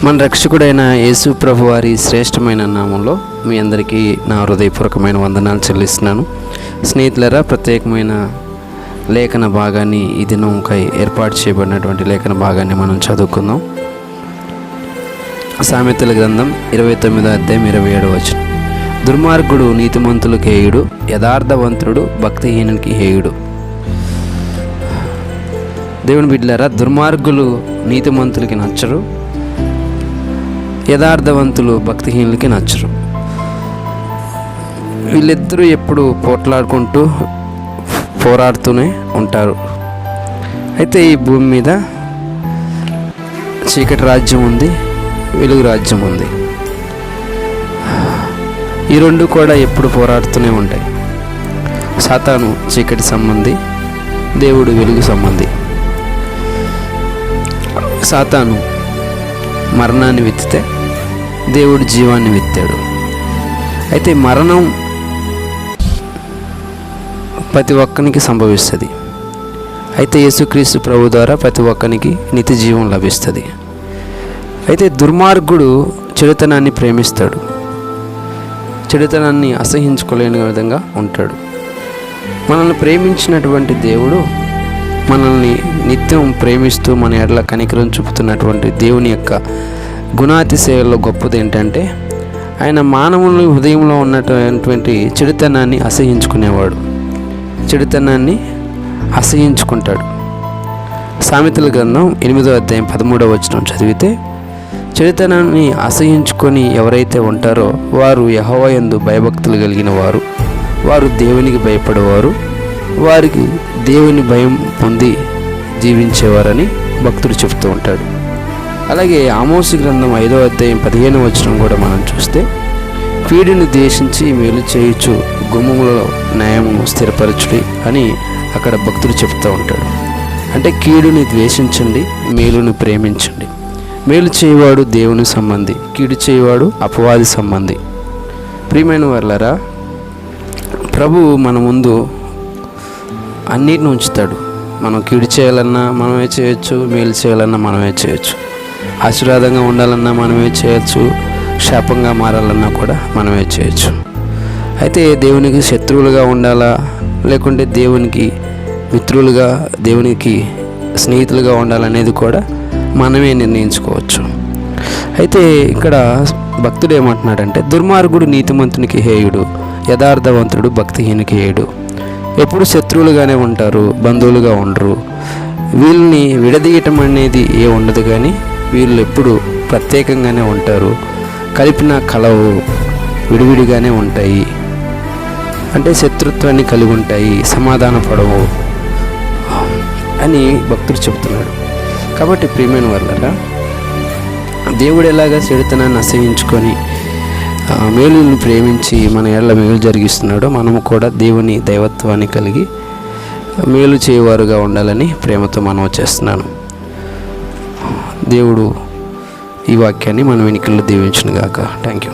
మన రక్షకుడైన యేసు ప్రభు వారి శ్రేష్టమైన నామంలో మీ అందరికీ నా హృదయపూర్వకమైన వందనాలు చెల్లిస్తున్నాను. స్నేహితులారా, ప్రత్యేకమైన లేఖన భాగాన్ని ఈ దినంకై ఏర్పాటు చేయబడినటువంటి లేఖన భాగాన్ని మనం చదువుకుందాం. సామెతల గ్రంథం 29వ అధ్యాయం 27వ వచనం. దుర్మార్గుడు నీతిమంతులకు హేయుడు, యథార్థవంతుడు భక్తిహీనునికి హేయుడు. దేవుని బిడ్డలారా, దుర్మార్గులు నీతిమంతులకి నచ్చరు, యథార్థవంతులు భక్తిహీనులకి నచ్చరు. వీళ్ళిద్దరూ ఎప్పుడు పోట్లాడుకుంటూ పోరాడుతూనే ఉంటారు. అయితే ఈ భూమి మీద చీకటి రాజ్యం ఉంది, వెలుగు రాజ్యం ఉంది. ఈ రెండు కూడా ఎప్పుడు పోరాడుతూనే ఉంటాయి. సాతాను చీకటి సంబంధి, దేవుడు వెలుగు సంబంధి. సాతాను మరణాన్ని విత్తితే దేవుడు జీవాన్ని విత్తాడు. అయితే మరణం ప్రతి ఒక్కరికి సంభవిస్తుంది. అయితే యేసుక్రీస్తు ప్రభు ద్వారా ప్రతి ఒక్కరికి నిత్య జీవం లభిస్తుంది. అయితే దుర్మార్గుడు చెడుతనాన్ని ప్రేమిస్తాడు, చెడుతనాన్ని అసహించుకోలేని విధంగా ఉంటాడు. మనల్ని ప్రేమించినటువంటి దేవుడు మనల్ని నిత్యం ప్రేమిస్తూ మన ఎడల కనికరం చూపుతున్నటువంటి దేవుని యొక్క గుణాతిశయాల్లో గొప్పది ఏంటంటే, ఆయన మానవుని హృదయంలో ఉన్నటువంటి చెడుతనాన్ని అసహించుకునేవాడు, చెడుతనాన్ని అసహించుకుంటాడు. సామెతల గ్రంథం 8వ అధ్యాయం 13వ వచనం చదివితే, చెడుతనాన్ని అసహించుకొని ఎవరైతే ఉంటారో వారు యెహోవా యందు భయభక్తులు కలిగిన వారు, వారు దేవునికి భయపడేవారు, వారికి దేవుని భయం పొంది జీవించేవారని భక్తుడు చెప్తూ ఉంటాడు. అలాగే ఆమోసు గ్రంథం 5వ అధ్యాయం 15వ వచనం కూడా మనం చూస్తే, కీడుని ద్వేషించి మేలు చేయుచు గుమ్మములలో న్యాయమును స్థిరపరచుడి అని అక్కడ భక్తుడు చెప్తూ ఉంటాడు. అంటే కీడుని ద్వేషించండి, మేలుని ప్రేమించండి. మేలు చేయవాడు దేవుని సంబంధి, కీడు చేయవాడు అపవాది సంబంధి. ప్రియమైన వారలారా, ప్రభువు మన ముందు అన్నిటిని ఉంచుతాడు. మనం కీడు చేయాలన్నా మనమే చేయొచ్చు, మేలు చేయాలన్నా మనమే చేయొచ్చు. ఆశీర్వాదంగా ఉండాలన్నా మనమే చేయొచ్చు, శాపంగా మారాలన్నా కూడా మనమే చేయొచ్చు. అయితే దేవునికి శత్రువులుగా ఉండాలా, లేకుంటే దేవునికి మిత్రులుగా, దేవునికి స్నేహితులుగా ఉండాలనేది కూడా మనమే నిర్ణయించుకోవచ్చు. అయితే ఇక్కడ భక్తుడు ఏమంటున్నాడంటే, దుర్మార్గుడు నీతిమంతునికి హేయుడు, యథార్థవంతుడు భక్తిహీనునికి హేయుడు. ఎప్పుడు శత్రువులుగానే ఉంటారు, బంధువులుగా ఉండరు. వీళ్ళని విడదీయటం అనేది ఉండదు, కానీ వీళ్ళు ఎప్పుడు ప్రత్యేకంగానే ఉంటారు. కలిపిన కలవు, విడివిడిగానే ఉంటాయి. అంటే శత్రుత్వాన్ని కలిగి ఉంటాయి, సమాధాన పడవు అని భక్తుడు చెప్తున్నాడు. కాబట్టి ప్రియమైన వాళ్ళ దేవుడు ఎలాగా చెడుతనాన్ని అసహించుకొని మేలుని ప్రేమించి మన ఏళ్ళ మేలు జరిగిస్తున్నాడో, మనము కూడా దేవుని దైవత్వాన్ని కలిగి మేలు చేయవారుగా ఉండాలని ప్రేమతో మనం చేస్తున్నాను. దేవుడు ఈ వాక్యాన్ని మన వెనుకల్లో దీవించును గాక. Thank you.